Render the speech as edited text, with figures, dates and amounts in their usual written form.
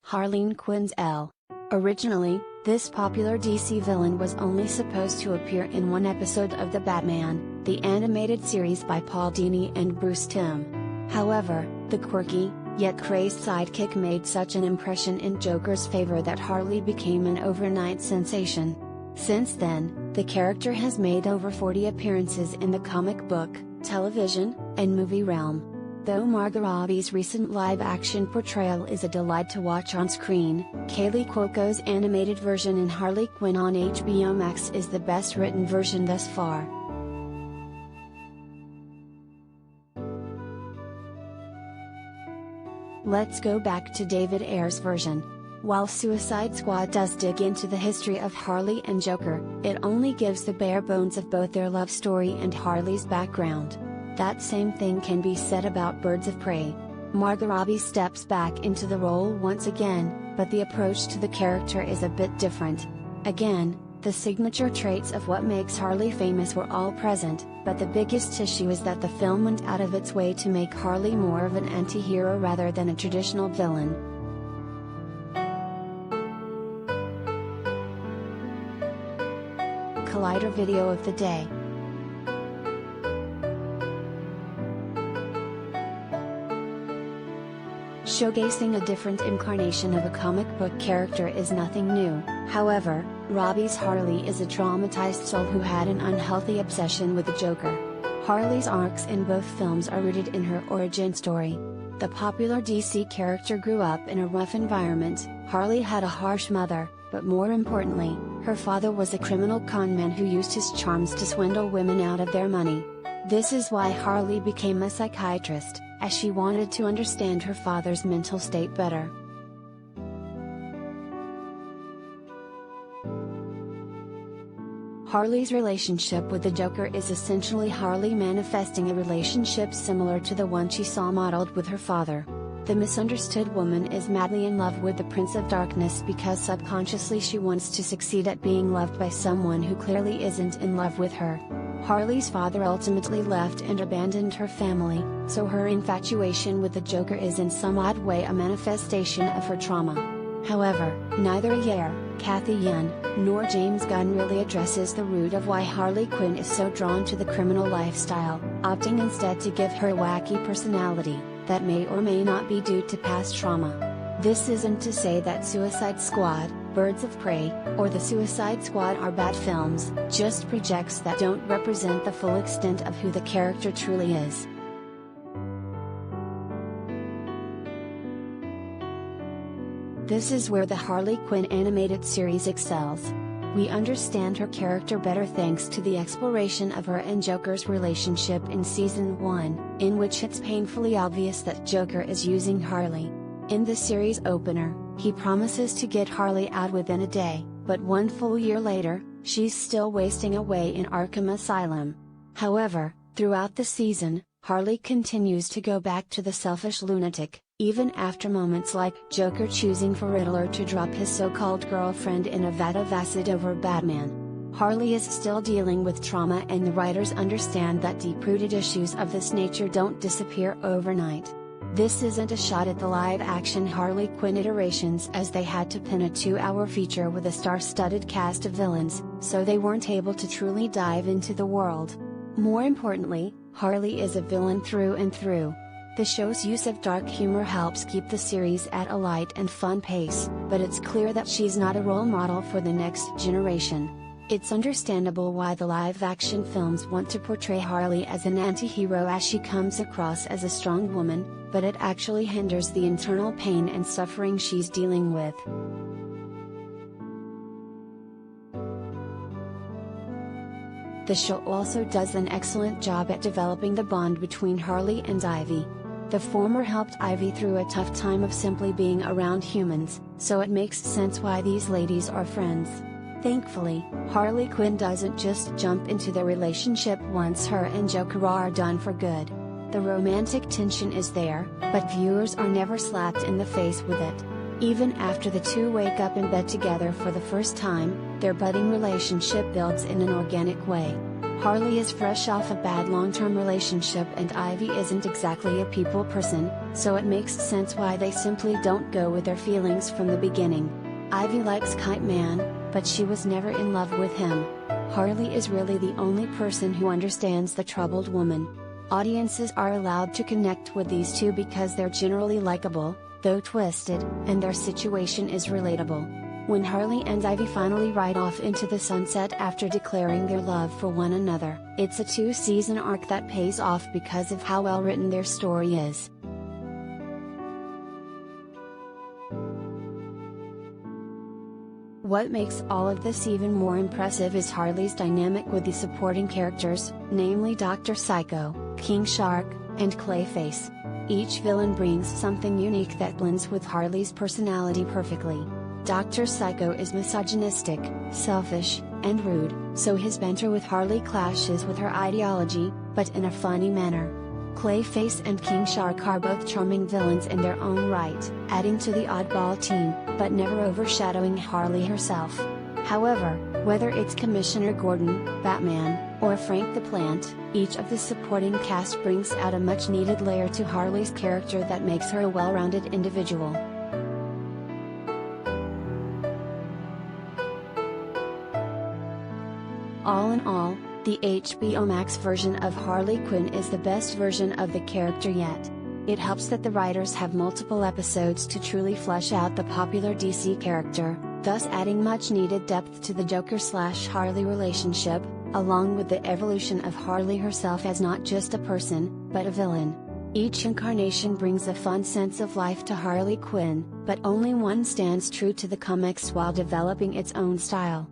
Harleen Quinzel. Originally, this popular DC villain was only supposed to appear in one episode of The Batman, the animated series by Paul Dini and Bruce Timm. However, the quirky, yet crazed sidekick made such an impression in Joker's favor that Harley became an overnight sensation. Since then, the character has made over 40 appearances in the comic book, television, and movie realm. Though Margot Robbie's recent live-action portrayal is a delight to watch on screen, Kaley Cuoco's animated version in Harley Quinn on HBO Max is the best written version thus far. Let's go back to David Ayer's version. While Suicide Squad does dig into the history of Harley and Joker, it only gives the bare bones of both their love story and Harley's background. That same thing can be said about Birds of Prey. Margot Robbie steps back into the role once again, but the approach to the character is a bit different. Again, the signature traits of what makes Harley famous were all present, but the biggest issue is that the film went out of its way to make Harley more of an anti-hero rather than a traditional villain. Collider video of the day. Showcasing a different incarnation of a comic book character is nothing new. However, Robbie's Harley is a traumatized soul who had an unhealthy obsession with the Joker. Harley's arcs in both films are rooted in her origin story. The popular DC character grew up in a rough environment. Harley had a harsh mother, but more importantly, her father was a criminal conman who used his charms to swindle women out of their money. This is why Harley became a psychiatrist, as she wanted to understand her father's mental state better. Harley's relationship with the Joker is essentially Harley manifesting a relationship similar to the one she saw modeled with her father. The misunderstood woman is madly in love with the Prince of Darkness because subconsciously she wants to succeed at being loved by someone who clearly isn't in love with her. Harley's father ultimately left and abandoned her family, so her infatuation with the Joker is in some odd way a manifestation of her trauma. However, neither Ayer, Cathy Yan, nor James Gunn really addresses the root of why Harley Quinn is so drawn to the criminal lifestyle, opting instead to give her a wacky personality that may or may not be due to past trauma. This isn't to say that Suicide Squad, Birds of Prey, or The Suicide Squad are bad films, just projects that don't represent the full extent of who the character truly is. This is where the Harley Quinn animated series excels. We understand her character better thanks to the exploration of her and Joker's relationship in Season 1, in which it's painfully obvious that Joker is using Harley. In the series opener, he promises to get Harley out within a day, but one full year later, she's still wasting away in Arkham Asylum. However, throughout the season, Harley continues to go back to the selfish lunatic, even after moments like Joker choosing for Riddler to drop his so-called girlfriend in a vat of acid over Batman. Harley is still dealing with trauma, and the writers understand that deep-rooted issues of this nature don't disappear overnight. This isn't a shot at the live-action Harley Quinn iterations, as they had to pin a 2-hour feature with a star-studded cast of villains, so they weren't able to truly dive into the world. More importantly, Harley is a villain through and through. The show's use of dark humor helps keep the series at a light and fun pace, but it's clear that she's not a role model for the next generation. It's understandable why the live-action films want to portray Harley as an anti-hero, as she comes across as a strong woman, but it actually hinders the internal pain and suffering she's dealing with. The show also does an excellent job at developing the bond between Harley and Ivy. The former helped Ivy through a tough time of simply being around humans, so it makes sense why these ladies are friends. Thankfully, Harley Quinn doesn't just jump into their relationship once her and Joker are done for good. The romantic tension is there, but viewers are never slapped in the face with it. Even after the two wake up in bed together for the first time, their budding relationship builds in an organic way. Harley is fresh off a bad long-term relationship and Ivy isn't exactly a people person, so it makes sense why they simply don't go with their feelings from the beginning. Ivy likes Kite Man, but she was never in love with him. Harley is really the only person who understands the troubled woman. Audiences are allowed to connect with these two because they're generally likable, though twisted, and their situation is relatable. When Harley and Ivy finally ride off into the sunset after declaring their love for one another, it's a 2-season arc that pays off because of how well written their story is. What makes all of this even more impressive is Harley's dynamic with the supporting characters, namely Dr. Psycho, King Shark, and Clayface. Each villain brings something unique that blends with Harley's personality perfectly. Dr. Psycho is misogynistic, selfish, and rude, so his banter with Harley clashes with her ideology, but in a funny manner. Clayface and King Shark are both charming villains in their own right, adding to the oddball team, but never overshadowing Harley herself. However, whether it's Commissioner Gordon, Batman, or Frank the Plant, each of the supporting cast brings out a much-needed layer to Harley's character that makes her a well-rounded individual. All in all, the HBO Max version of Harley Quinn is the best version of the character yet. It helps that the writers have multiple episodes to truly flesh out the popular DC character, thus adding much-needed depth to the Joker/Harley relationship, along with the evolution of Harley herself as not just a person, but a villain. Each incarnation brings a fun sense of life to Harley Quinn, but only one stands true to the comics while developing its own style.